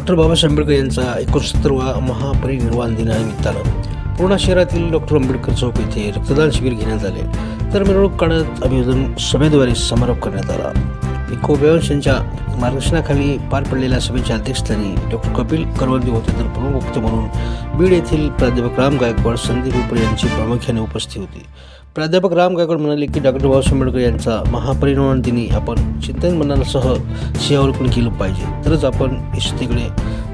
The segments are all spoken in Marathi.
डॉक्टर बाबासाहेब आंबेडकर यांचा 69वा महापरिनिर्वाण दिनानिमित्तानं पूर्णा शहरातील डॉक्टर आंबेडकर चौक येथे रक्तदान शिबिर घेण्यात आले. तर मिरवणूक काढत अभिवादन सभेद्वारे समारोप करण्यात आला. इको बेवंश यांच्या मार्गदर्शनाखाली पार पडलेल्या सभेच्या अध्यक्षस्थानी डॉक्टर कपिल करवंदे होते, तर प्रमुख वक्ते म्हणून बीड येथील प्राध्यापक राम गायकवाड, संदीप उपरे यांची प्रामुख्याने उपस्थित होती. प्राध्यापक राम गायकवाड म्हणाले की डॉक्टर बाबासाहेब आंबेडकर यांचा महापरिनिर्वाण दिनी आपण चिंतन मननासह सेवावलंबन केलं पाहिजे, तरच आपण यशस्वीतेकडे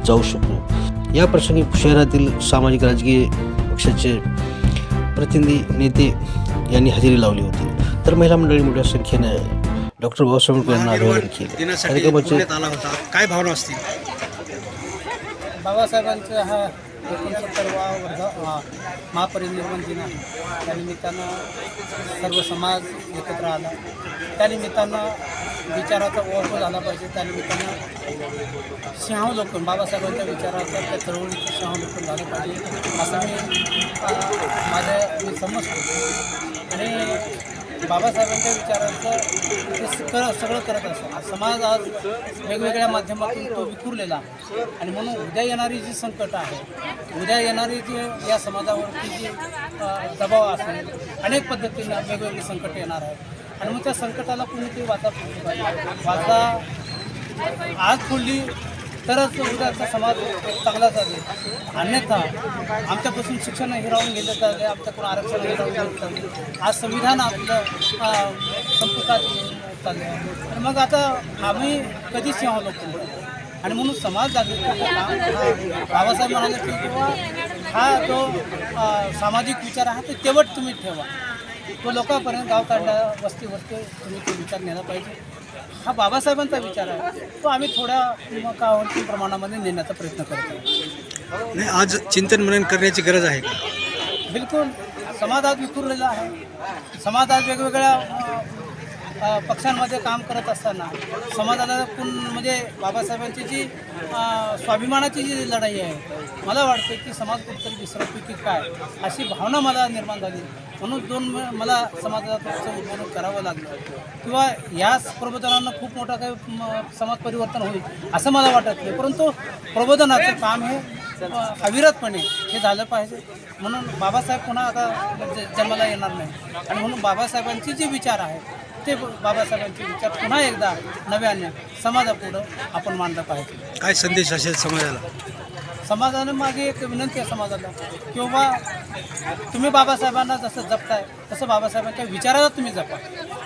जाऊ शकतो. या प्रसंगी शहरातील सामाजिक राजकीय पक्षाचे प्रतिनिधी नेते यांनी हजेरी लावली होती. तर महिला मंडळी मोठ्या संख्येने डॉक्टर बाबासाहेब आंबेडकर यांना अभिवादन केले. कार्यक्रमाचे काय भावना असतील? बाबासाहेबांचा हा 69वा महापरिनिर्वाण दिन आहे. त्यानिमित्तानं सर्व समाज एकत्र आला. त्यानिमित्तानं विचाराचा ओळख झाला पाहिजे. त्यानिमित्तानं सिंहावलोकन बाबासाहेबांच्या विचाराचा त्या चळवळीचं सिंहावलोकन झालं पाहिजे असं मी समजतो. आणि बाबासाहेबांच्या विचाराचं ते सगळं करत असतं. समाज आज वेगवेगळ्या माध्यमातून तो विखुरलेला आहे आणि म्हणून उद्या येणारी जी संकट आहे, उद्या येणारी जी या समाजावरती जी दबाव असेल, अनेक पद्धतीने वेगवेगळी संकट येणार आहेत आणि मग त्या संकटाला कोणीतरी वाचा फोडली पाहिजे. वाचा आज फोडली तरच उद्याचा समाज चांगला चालेल. अन्यथा आमच्यापासून शिक्षण हे राहून गेलं चालले, आमच्याकडून आरक्षण हे राहून गेलं चालले. आज संविधान आपलं संपुष्टात चाललं आहे आणि मग आता आम्ही कधी सिंहावलोकन करतो. आणि म्हणून समाज जागृतीचं काम बाबासाहेब म्हणाले की किंवा हा जो सामाजिक विचार आहे ते तेवढ तुम्ही ठेवा. तो लोकांपर्यंत गावकांडा वस्तीवरती तुम्ही तो विचार नेला पाहिजे. हा बाबासाहेबांचा विचार आहे, तो आम्ही थोड्या काळावरती प्रमाणामध्ये नेण्याचा प्रयत्न करतो. नाही, आज चिंतन मनन करण्याची गरज आहे का? बिलकुल. समाज आज विखुरलेला आहे. समाज आज वेगवेगळ्या पक्षांमध्ये काम करत असताना समाजाला म्हणजे बाबासाहेबांची जी स्वाभिमानाची जी लढाई आहे, मला वाटते की समाज कुठेतरी विसरतो की काय अशी भावना मला निर्माण झाली. म्हणून मला समाजाचं उद्बोधन करावं लागलं किंवा याच प्रबोधनानं खूप मोठं काही समाज परिवर्तन होईल असं मला वाटत नाही. परंतु प्रबोधनाचं काम हे अविरतपणे हे झालं पाहिजे. म्हणून बाबासाहेब पुन्हा आता जन्माला येणार नाही आणि म्हणून बाबासाहेबांचे जे विचार आहेत ते बाबासाहेबांचे विचार पुन्हा एकदा नव्याने समाजापुढं आपण मांडलं पाहिजे. काय संदेश असेल समाजाला? समाजाने माझी एक विनंती आहे समाजाला, किंवा तुम्ही बाबासाहेबांना जसं जपताय तसं बाबासाहेबांच्या विचाराला तुम्ही जपा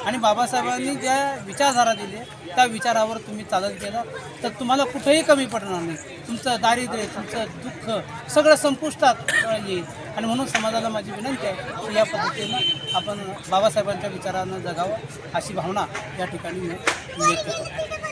आणि बाबासाहेबांनी ज्या विचारधारा दिली त्या विचारावर तुम्ही चालत गेला तर तुम्हाला कुठेही कमी पडणार नाही. तुमचं दारिद्र्य, तुमचं दुःख सगळं संपुष्टात येईल. आणि म्हणून समाजाला माझी विनंती आहे की या पद्धतीनं आपण बाबासाहेबांच्या विचारानं जगावं अशी भावना या ठिकाणी मी व्यक्त करतो.